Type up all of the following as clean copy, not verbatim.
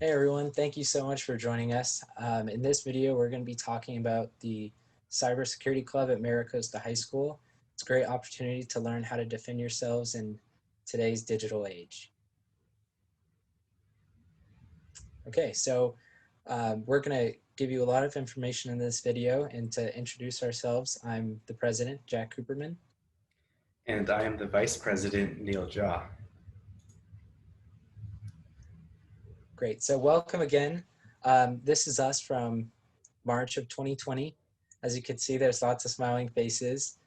Hey everyone, thank you so much for joining us. In this video, we're going to be talking about the Cybersecurity Club at Maricosta High School. It's a great opportunity to learn how to defend yourselves in today's digital age. Okay, so we're going to give you a lot of information in this video, and to introduce ourselves, I'm the president, Jack Cooperman. And I am the Vice President, Neil Jha. Great, so welcome again. This is us from March of 2020. As you can see, there's lots of smiling faces.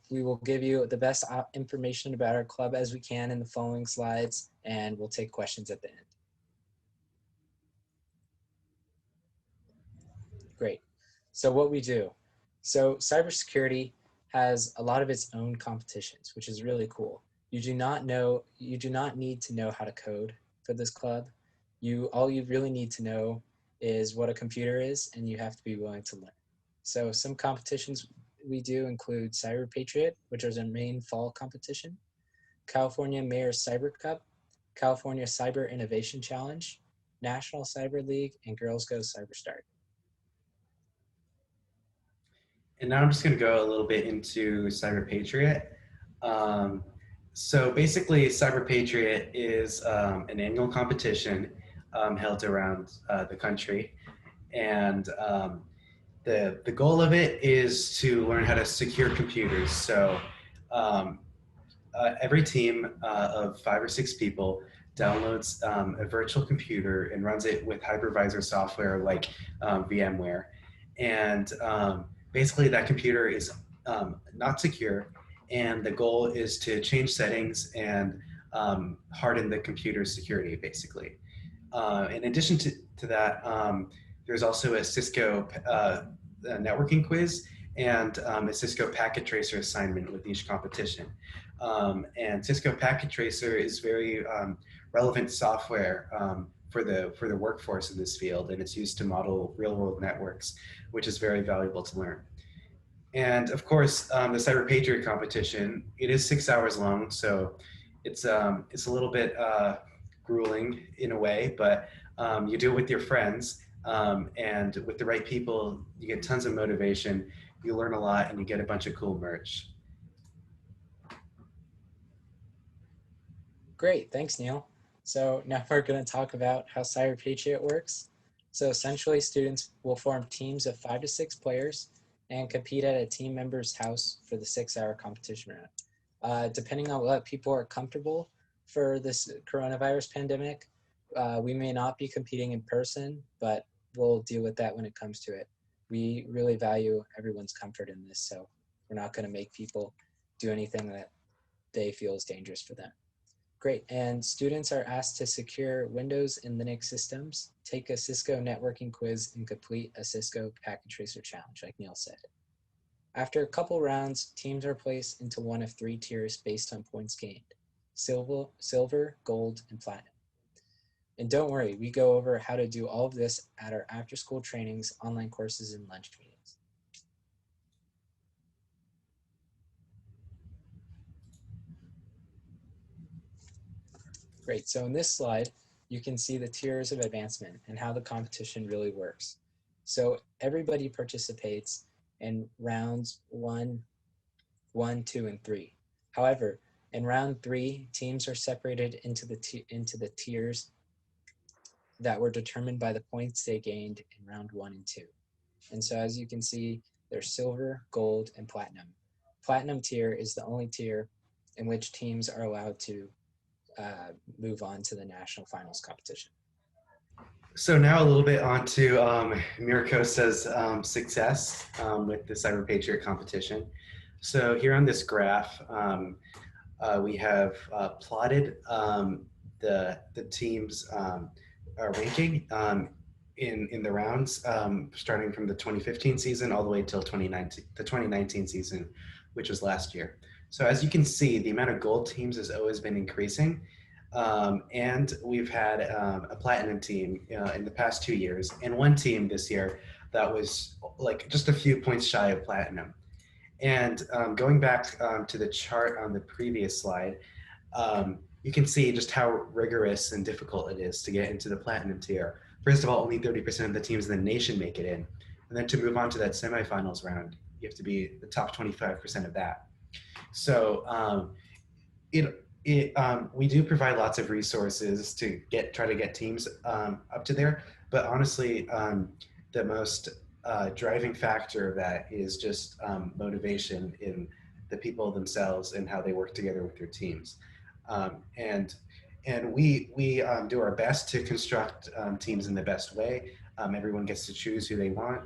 We will give you the best information about our club as we can in the following slides, and we'll take questions at the end. Great. So what we do. So cybersecurity has a lot of its own competitions, which is really cool. You do not need to know how to code for this club. All you really need to know is what a computer is, and you have to be willing to learn. So some competitions we do include Cyber Patriot, which is our main fall competition, California Mayor's Cyber Cup, California Cyber Innovation Challenge, National Cyber League, and Girls Go Cyber Start. And now I'm just going to go a little bit into Cyber Patriot. So basically, Cyber Patriot is an annual competition held around the country. And the goal of it is to learn how to secure computers. So every team of 5 or 6 people downloads a virtual computer and runs it with hypervisor software like VMware. And basically that computer is not secure, and the goal is to change settings and harden the computer's security, basically. In addition to that, there's also a Cisco networking quiz and a Cisco packet tracer assignment with each competition. And Cisco packet tracer is very relevant software for the workforce in this field, and it's used to model real-world networks, which is very valuable to learn. And of course, the Cyber Patriot competition, it is 6 hours long, so it's a little bit grueling in a way, but you do it with your friends, and with the right people, you get tons of motivation, you learn a lot, and you get a bunch of cool merch. Great, thanks Neil. So now we're going to talk about how Cyber Patriot works. So essentially, students will form teams of 5 to 6 players and compete at a team member's house for the 6-hour competition round. Depending on what people are comfortable for this coronavirus pandemic, we may not be competing in person, but we'll deal with that when it comes to it. We really value everyone's comfort in this, so we're not going to make people do anything that they feel is dangerous for them. Great, and students are asked to secure Windows and Linux systems, take a Cisco networking quiz, and complete a Cisco packet tracer challenge, like Neil said. After a couple rounds, teams are placed into one of 3 tiers based on points gained: silver, gold, and platinum. And don't worry, we go over how to do all of this at our after-school trainings, online courses, and lunch meetings. Great, so in this slide, you can see the tiers of advancement and how the competition really works. So everybody participates in rounds 1, 2, and 3. However, in round 3, teams are separated into the tiers that were determined by the points they gained in round 1 and 2. And so as you can see, there's silver, gold, and platinum. Platinum tier is the only tier in which teams are allowed to move on to the national finals competition. So now a little bit on to Miracosta's success with the Cyber Patriot competition. So here on this graph, we have plotted the team's ranking in the rounds, starting from the 2015 season all the way till the 2019 season, which was last year. So as you can see, the amount of gold teams has always been increasing. And we've had a platinum team in the past 2 years, and one team this year that was like just a few points shy of platinum. And going back to the chart on the previous slide, you can see just how rigorous and difficult it is to get into the platinum tier. First of all, only 30% of the teams in the nation make it in. And then to move on to that semifinals round, you have to be the top 25% of that. So we do provide lots of resources to try to get teams up to there. But honestly, the most driving factor of that is just motivation in the people themselves and how they work together with their teams. And we do our best to construct teams in the best way. Everyone gets to choose who they want.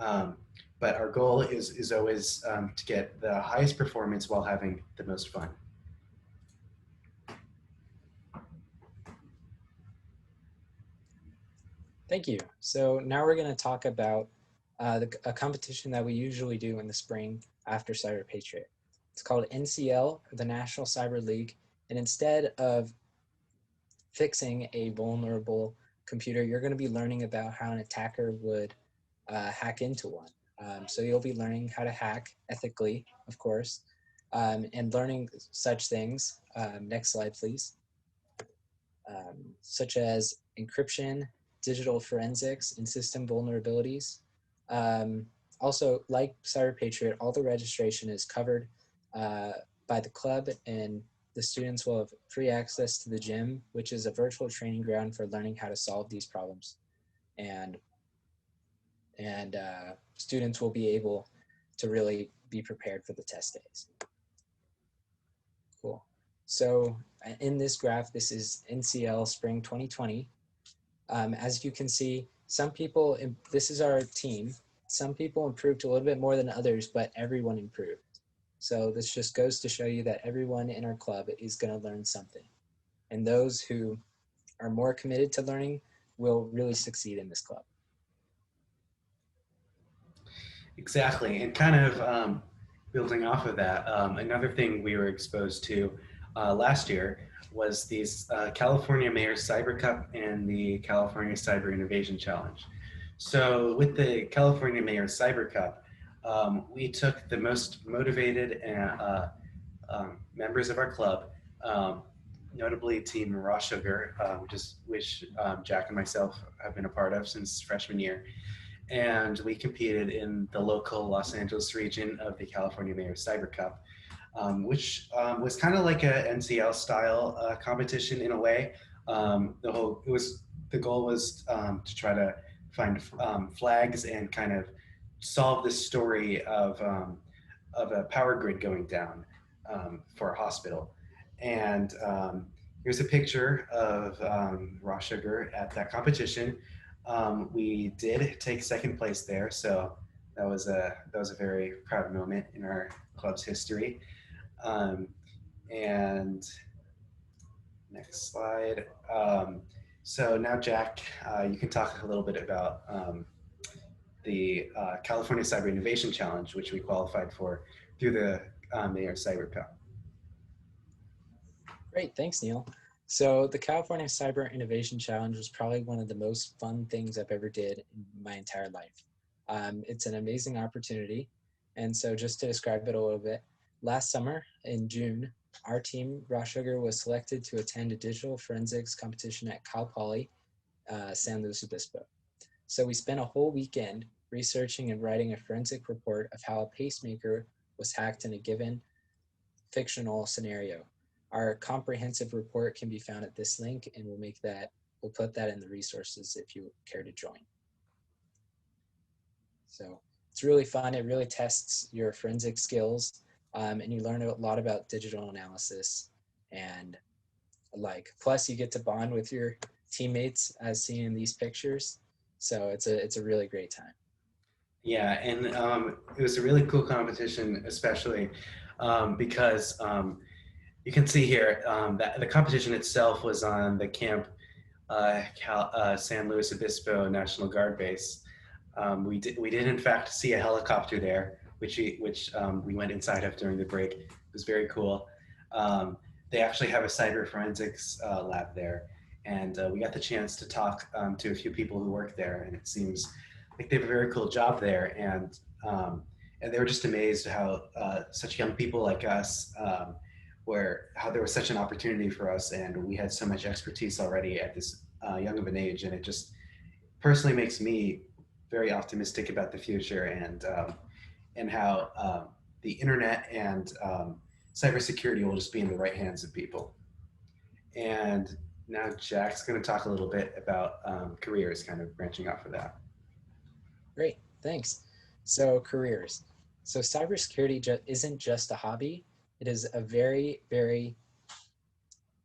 Um, but our goal is always to get the highest performance while having the most fun. Thank you. So now we're going to talk about a competition that we usually do in the spring after Cyber Patriot. It's called NCL, the National Cyber League. And instead of fixing a vulnerable computer, you're going to be learning about how an attacker would hack into one. So you'll be learning how to hack ethically, of course, and learning such things. Next slide, please. Such as encryption, digital forensics, and system vulnerabilities. Um, Also, like Cyber Patriot, all the registration is covered by the club, and the students will have free access to the gym, which is a virtual training ground for learning how to solve these problems. And students will be able to really be prepared for the test days. Cool. So in this graph, this is NCL Spring 2020. As you can see, some people, this is our team. Some people improved a little bit more than others, but everyone improved. So this just goes to show you that everyone in our club is going to learn something. And those who are more committed to learning will really succeed in this club. Exactly, and kind of building off of that, another thing we were exposed to last year was these California Mayor Cyber Cup and the California Cyber Innovation Challenge. So with the California Mayor Cyber Cup, we took the most motivated members of our club, um, notably Team Raw Sugar, which Jack and myself have been a part of since freshman year, and we competed in the local Los Angeles region of the California Mayor Cyber Cup, which was kind of like a NCL style competition in a way. The goal was to try to find flags and kind of solve the story of a power grid going down for a hospital. And here's a picture of Raw Sugar at that competition. We did take second place there, so that was a very proud moment in our club's history. Um, and next slide. So now, Jack, you can talk a little bit about the California Cyber Innovation Challenge, which we qualified for through the Mayor Cyber Cup. Great, thanks, Neil. So the California Cyber Innovation Challenge was probably one of the most fun things I've ever did in my entire life. It's an amazing opportunity. And so just to describe it a little bit, last summer in June, our team, Raw Sugar, was selected to attend a digital forensics competition at Cal Poly, San Luis Obispo. So we spent a whole weekend researching and writing a forensic report of how a pacemaker was hacked in a given fictional scenario. Our comprehensive report can be found at this link, and we'll put that in the resources if you care to join. So it's really fun. It really tests your forensic skills, and you learn a lot about digital analysis, and plus you get to bond with your teammates as seen in these pictures. So it's a really great time. Yeah, and it was a really cool competition, especially because you can see here that the competition itself was on the Camp San Luis Obispo National Guard base. We did in fact see a helicopter there, which we went inside of during the break. It was very cool. They actually have a cyber forensics lab there, and we got the chance to talk to a few people who work there, and it seems like they have a very cool job there, and they were just amazed how such young people like us where how there was such an opportunity for us, and we had so much expertise already at this young of an age, and it just personally makes me very optimistic about the future and how the internet and cybersecurity will just be in the right hands of people. And now Jack's going to talk a little bit about careers, kind of branching off of that. Great, thanks. So, careers. So, cybersecurity isn't just a hobby, it is a very, very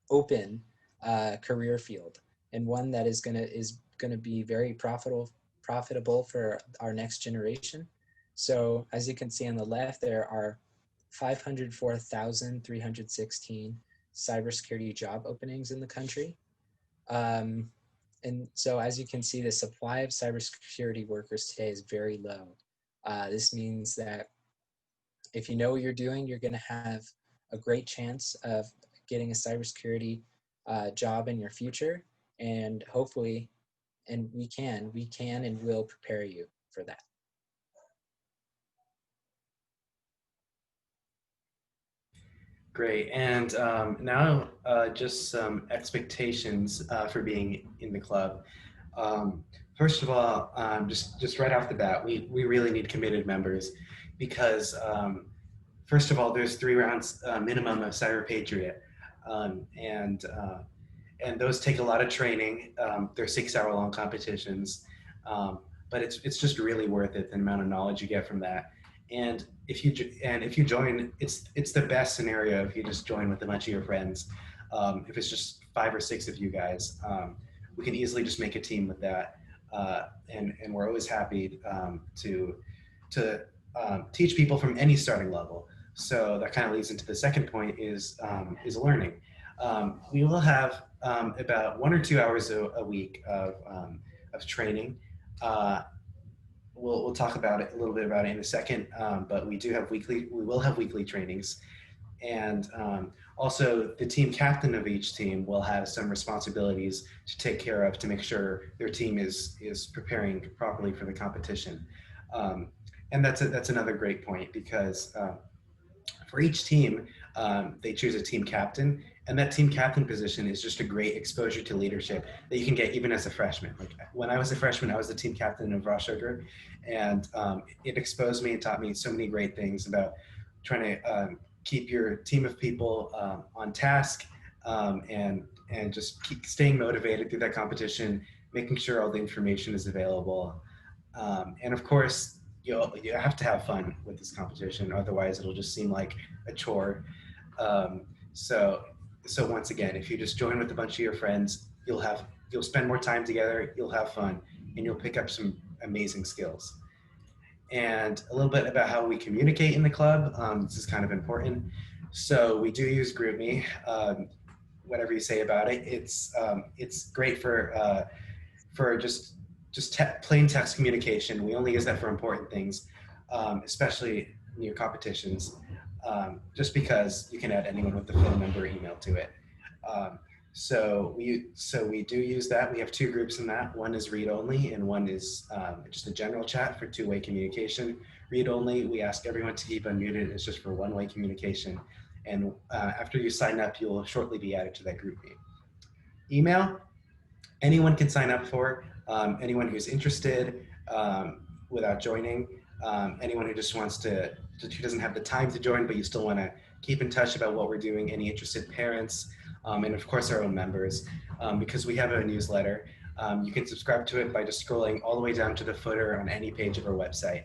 open career field, and one that is gonna be very profitable for our next generation. So as you can see on the left, there are 504,316 cybersecurity job openings in the country. Um, and so as you can see, the supply of cybersecurity workers today is very low. This means that if you know what you're doing, you're going to have a great chance of getting a cybersecurity job in your future, and hopefully, and we can and will prepare you for that. Great. And now, just some expectations for being in the club. Um, First of all, just right off the bat, we really need committed members because first of all, there's 3 rounds minimum of Cyber Patriot, um, and uh, and those take a lot of training. They're 6 hour long competitions, um, but it's just really worth it, the amount of knowledge you get from that. And if you join, it's the best scenario if you just join with a bunch of your friends. If it's just 5 or 6 of you guys, we can easily just make a team with that, and we're always happy to teach people from any starting level. So that kind of leads into the second point is learning. We will have about 1 or 2 hours a week of training. Uh, we'll talk about it a little bit about it in a second, but we will have weekly trainings, and also the team captain of each team will have some responsibilities to take care of to make sure their team is preparing properly for the competition. Um, and that's another great point because for each team, they choose a team captain, and that team captain position is just a great exposure to leadership that you can get even as a freshman. Like when I was a freshman, I was the team captain of Raw Sugar, and it exposed me and taught me so many great things about trying to keep your team of people on task, and just keep staying motivated through that competition, making sure all the information is available, and of course, you have to have fun with this competition. Otherwise, it'll just seem like a chore. Um, so, so once again, if you just join with a bunch of your friends, you'll spend more time together. You'll have fun, and you'll pick up some amazing skills. And a little bit about how we communicate in the club. This is kind of important. So we do use GroupMe. Whatever you say about it, it's great for just plain text communication. We only use that for important things, especially near competitions, just because you can add anyone with the phone number or email to it. Um, so we do use that. We have 2 groups in that. One is read only, and one is just a general chat for 2-way communication. Read only, we ask everyone to keep unmuted. It's just for 1-way communication. And after you sign up, you'll shortly be added to that group meet. Email, anyone can sign up for. Anyone who's interested without joining. Anyone who just wants who doesn't have the time to join, but you still want to keep in touch about what we're doing. Any interested parents, and of course our own members, because we have a newsletter. You can subscribe to it by just scrolling all the way down to the footer on any page of our website.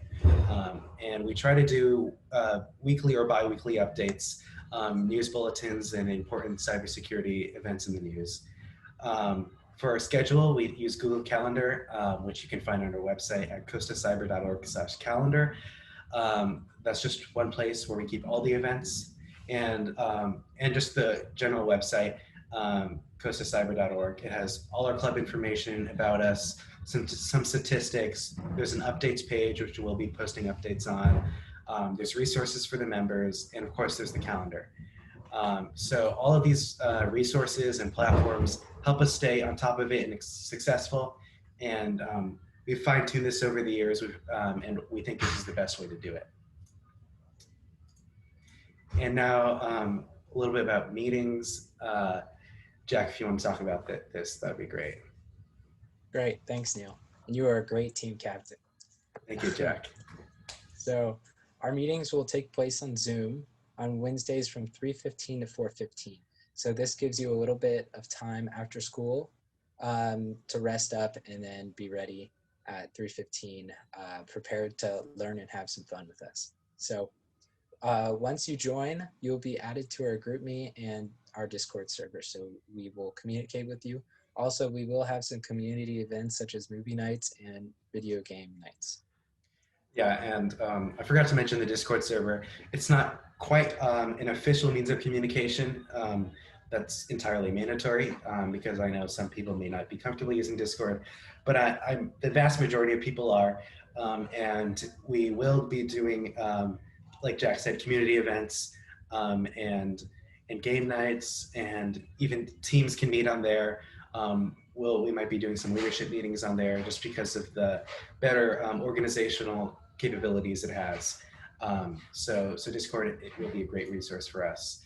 And we try to do weekly or bi-weekly updates, news bulletins, and important cybersecurity events in the news. For our schedule, we use Google Calendar, which you can find on our website at costacyber.org/calendar. That's just one place where we keep all the events, and just the general website, costacyber.org. It has all our club information about us, some statistics. There's an updates page, which we'll be posting updates on. There's resources for the members, and of course, there's the calendar. So all of these resources and platforms help us stay on top of it and successful. And we've fine-tuned this over the years, and we think this is the best way to do it. And now little bit about meetings. Jack, if you want to talk about this, that'd be great. Great. Thanks, Neil. And you are a great team captain. Thank you, Jack. So our meetings will take place on Zoom on Wednesdays from 3:15 to 4:15. So this gives you a little bit of time after school to rest up and then be ready at 3:15, prepared to learn and have some fun with us. So once you join, you'll be added to our GroupMe and our Discord server. So we will communicate with you. Also, we will have some community events such as movie nights and video game nights. Yeah, and I forgot to mention the Discord server. It's not quite an official means of communication that's entirely mandatory because I know some people may not be comfortable using Discord, but the vast majority of people are. And we will be doing, like Jack said, community events and game nights, and even teams can meet on there. We might be doing some leadership meetings on there just because of the better organizational capabilities it has. So Discord, it will be a great resource for us.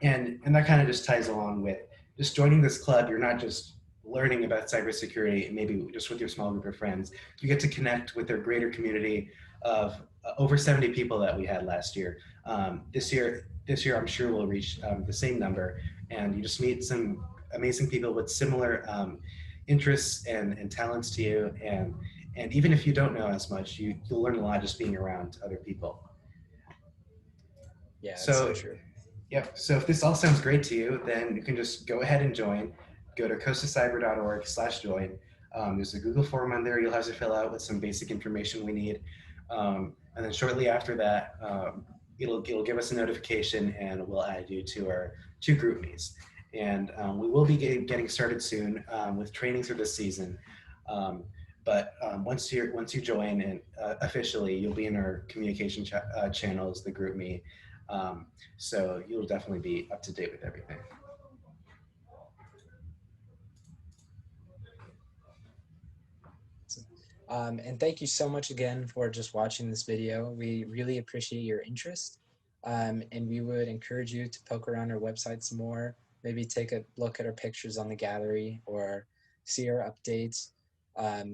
And that kind of just ties along with just joining this club. You're not just learning about cybersecurity, maybe just with your small group of friends. You get to connect with their greater community of over 70 people that we had last year. This year, I'm sure we'll reach the same number, and you just meet some amazing people with similar interests and talents to you, and even if you don't know as much, you'll learn a lot just being around other people. Yeah, that's so So, true. yep. So if this all sounds great to you, then you can just go ahead and join. Go to coastacyber.org/join. There's a Google form on there you'll have to fill out with some basic information we need. And then shortly after that, it'll give us a notification and we'll add you to our 2 GroupMes. And we will be getting started soon with training through this season. But once you join and officially, you'll be in our communication channels, the GroupMe. So you'll definitely be up to date with everything. And thank you so much again for just watching this video. We really appreciate your interest. And we would encourage you to poke around our website some more, maybe take a look at our pictures on the gallery or see our updates,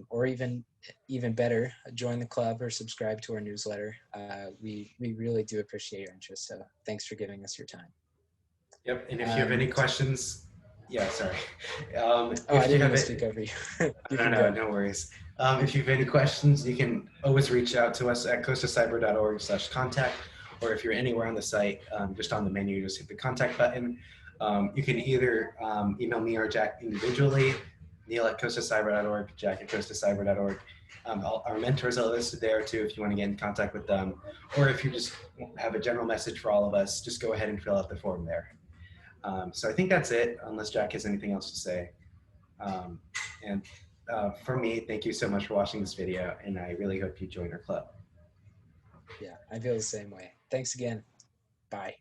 or even better, join the club or subscribe to our newsletter. We really do appreciate your interest. So thanks for giving us your time. Yep. And if you have any questions, yeah, sorry. I If you didn't mean have to it, speak over you. You no, can no, go. no worries. If you have any questions, you can always reach out to us at coastacyber.org/contact, or if you're anywhere on the site, just on the menu, just hit the contact button. You can either email me or Jack individually, Neil at coastacyber.org, Jack at coastacyber.org. Our mentors are listed there too if you want to get in contact with them, or if you just have a general message for all of us, just go ahead and fill out the form there. So I think that's it, unless Jack has anything else to say. And for me, thank you so much for watching this video, and I really hope you join our club. Yeah, I feel the same way. Thanks again. Bye.